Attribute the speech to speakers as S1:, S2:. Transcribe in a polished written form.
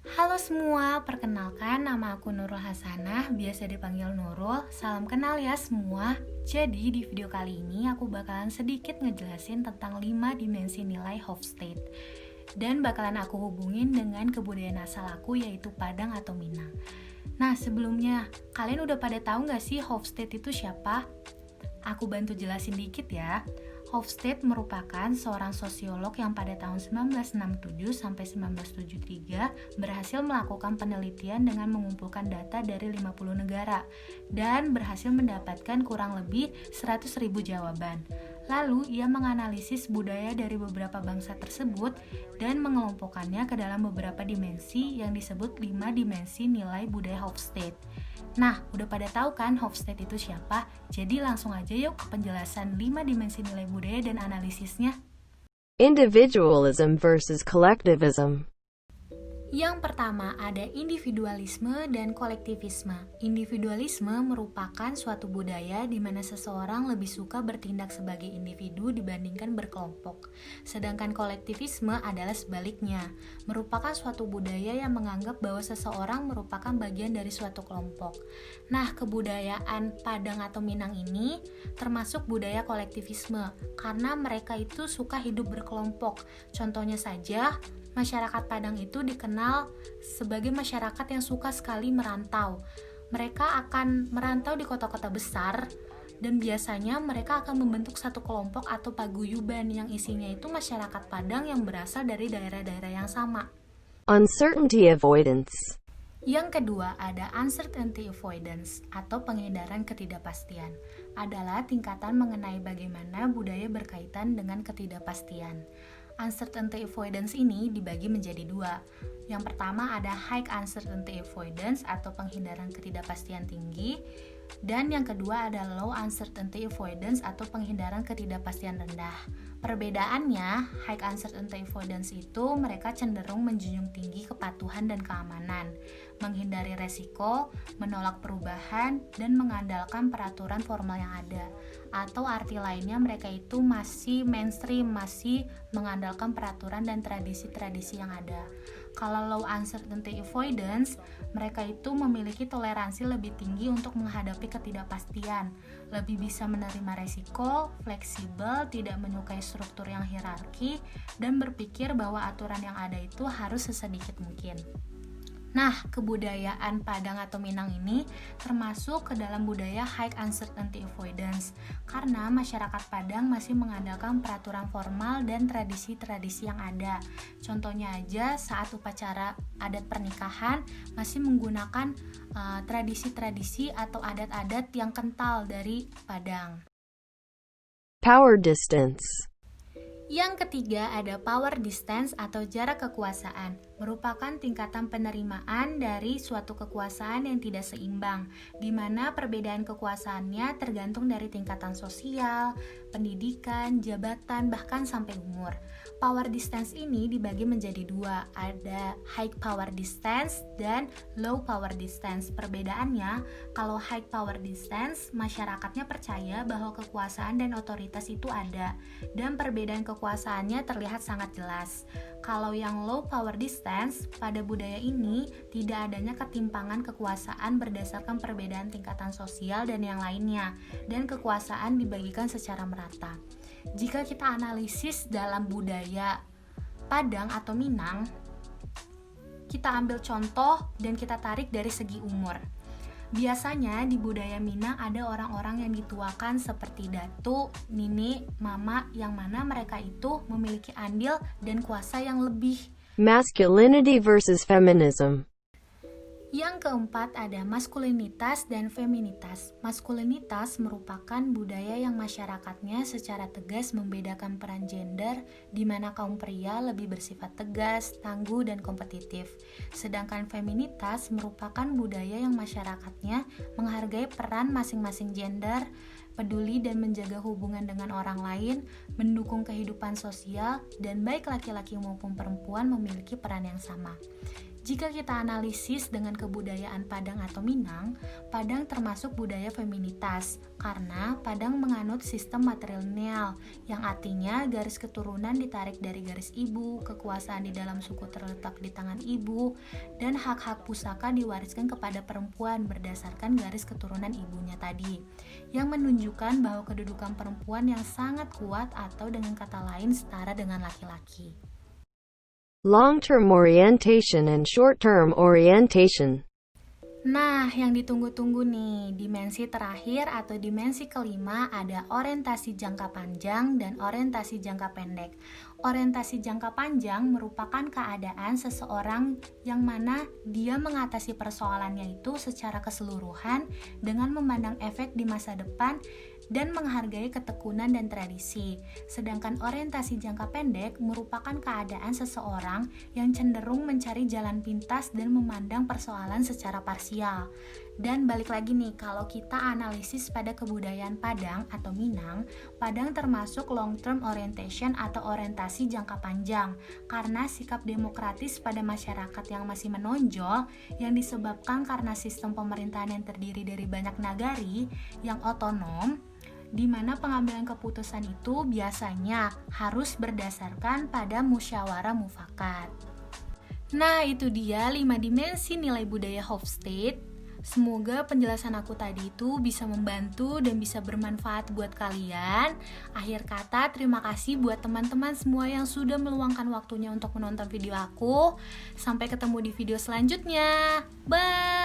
S1: Halo semua, perkenalkan nama aku Nurul Hasanah, biasa dipanggil Nurul. Salam kenal ya semua. Jadi di video kali ini aku bakalan sedikit ngejelasin tentang 5 dimensi nilai Hofstede. Dan bakalan aku hubungin dengan kebudayaan asal aku yaitu Padang atau Minang. Nah sebelumnya, kalian udah pada tahu gak sih Hofstede itu siapa? Aku bantu jelasin dikit ya. Hofstede merupakan seorang sosiolog yang pada tahun 1967 sampai 1973 berhasil melakukan penelitian dengan mengumpulkan data dari 50 negara dan berhasil mendapatkan kurang lebih 100.000 jawaban. Lalu ia menganalisis budaya dari beberapa bangsa tersebut dan mengelompokkannya ke dalam beberapa dimensi yang disebut 5 dimensi nilai budaya Hofstede. Nah, udah pada tahu kan Hofstede itu siapa? Jadi langsung aja yuk ke penjelasan 5 dimensi nilai budaya dan analisisnya.
S2: Individualism versus collectivism.
S1: Yang pertama ada individualisme dan kolektivisme. Individualisme merupakan suatu budaya di mana seseorang lebih suka bertindak sebagai individu dibandingkan berkelompok. Sedangkan kolektivisme adalah sebaliknya, merupakan suatu budaya yang menganggap bahwa seseorang merupakan bagian dari suatu kelompok. Nah, kebudayaan Padang atau Minang ini termasuk budaya kolektivisme karena mereka itu suka hidup berkelompok. Contohnya saja, masyarakat Padang itu dikenal sebagai masyarakat yang suka sekali merantau. Mereka akan merantau di kota-kota besar dan biasanya mereka akan membentuk satu kelompok atau paguyuban yang isinya itu masyarakat Padang yang berasal dari daerah-daerah yang sama.
S2: Uncertainty avoidance.
S1: Yang kedua ada uncertainty avoidance atau penghindaran ketidakpastian. Adalah tingkatan mengenai bagaimana budaya berkaitan dengan ketidakpastian. Uncertainty avoidance ini dibagi menjadi dua. Yang pertama ada high uncertainty avoidance atau penghindaran ketidakpastian tinggi, dan yang kedua ada low uncertainty avoidance atau penghindaran ketidakpastian rendah. Perbedaannya, high uncertainty avoidance itu mereka cenderung menjunjung tinggi kepatuhan dan keamanan, menghindari resiko, menolak perubahan, dan mengandalkan peraturan formal yang ada. Atau arti lainnya mereka itu masih mainstream, masih mengandalkan peraturan dan tradisi-tradisi yang ada. Kalau low uncertainty avoidance, mereka itu memiliki toleransi lebih tinggi untuk menghadapi ketidakpastian, lebih bisa menerima resiko, fleksibel, tidak menyukai struktur yang hierarki, dan berpikir bahwa aturan yang ada itu harus sesedikit mungkin. Nah, kebudayaan Padang atau Minang ini termasuk ke dalam budaya high uncertainty avoidance karena masyarakat Padang masih mengandalkan peraturan formal dan tradisi-tradisi yang ada. Contohnya aja saat upacara adat pernikahan masih menggunakan tradisi-tradisi atau adat-adat yang kental dari Padang.
S2: Power distance.
S1: Yang ketiga ada power distance atau jarak kekuasaan, merupakan tingkatan penerimaan dari suatu kekuasaan yang tidak seimbang, di mana perbedaan kekuasaannya tergantung dari tingkatan sosial, pendidikan, jabatan, bahkan sampai umur. Power distance ini dibagi menjadi dua, ada high power distance dan low power distance. Perbedaannya, kalau high power distance, masyarakatnya percaya bahwa kekuasaan dan otoritas itu ada, dan perbedaan kekuasaannya terlihat sangat jelas. Kalau yang low power distance, pada budaya ini tidak adanya ketimpangan kekuasaan berdasarkan perbedaan tingkatan sosial dan yang lainnya, dan kekuasaan dibagikan secara merata. Jika kita analisis dalam budaya Padang atau Minang, kita ambil contoh dan kita tarik dari segi umur. Biasanya di budaya Minang ada orang-orang yang dituakan seperti datuk, nini, mama, yang mana mereka itu memiliki andil dan kuasa yang lebih.
S2: Masculinity versus feminism.
S1: Yang keempat ada maskulinitas dan feminitas. Maskulinitas merupakan budaya yang masyarakatnya secara tegas membedakan peran gender, di mana kaum pria lebih bersifat tegas, tangguh, dan kompetitif. Sedangkan feminitas merupakan budaya yang masyarakatnya menghargai peran masing-masing gender, peduli dan menjaga hubungan dengan orang lain, mendukung kehidupan sosial, dan baik laki-laki maupun perempuan memiliki peran yang sama. Jika kita analisis dengan kebudayaan Padang atau Minang, Padang termasuk budaya feminitas karena Padang menganut sistem matrilineal yang artinya garis keturunan ditarik dari garis ibu, kekuasaan di dalam suku terletak di tangan ibu, dan hak-hak pusaka diwariskan kepada perempuan berdasarkan garis keturunan ibunya tadi, yang menunjukkan bahwa kedudukan perempuan yang sangat kuat atau dengan kata lain setara dengan laki-laki.
S2: Long-term orientation and short-term orientation.
S1: Nah, yang ditunggu-tunggu nih, dimensi terakhir atau dimensi kelima ada orientasi jangka panjang dan orientasi jangka pendek. Orientasi jangka panjang merupakan keadaan seseorang yang mana dia mengatasi persoalannya itu secara keseluruhan dengan memandang efek di masa depan dan menghargai ketekunan dan tradisi. Sedangkan orientasi jangka pendek merupakan keadaan seseorang yang cenderung mencari jalan pintas dan memandang persoalan secara parsial. Dan balik lagi nih, kalau kita analisis pada kebudayaan Padang atau Minang, Padang termasuk long term orientation atau orientasi jangka panjang karena sikap demokratis pada masyarakat yang masih menonjol yang disebabkan karena sistem pemerintahan yang terdiri dari banyak nagari yang otonom, di mana pengambilan keputusan itu biasanya harus berdasarkan pada musyawarah mufakat. Nah, itu dia 5 dimensi nilai budaya Hofstede. Semoga penjelasan aku tadi itu bisa membantu dan bisa bermanfaat buat kalian. Akhir kata, terima kasih buat teman-teman semua yang sudah meluangkan waktunya untuk menonton video aku. Sampai ketemu di video selanjutnya. Bye!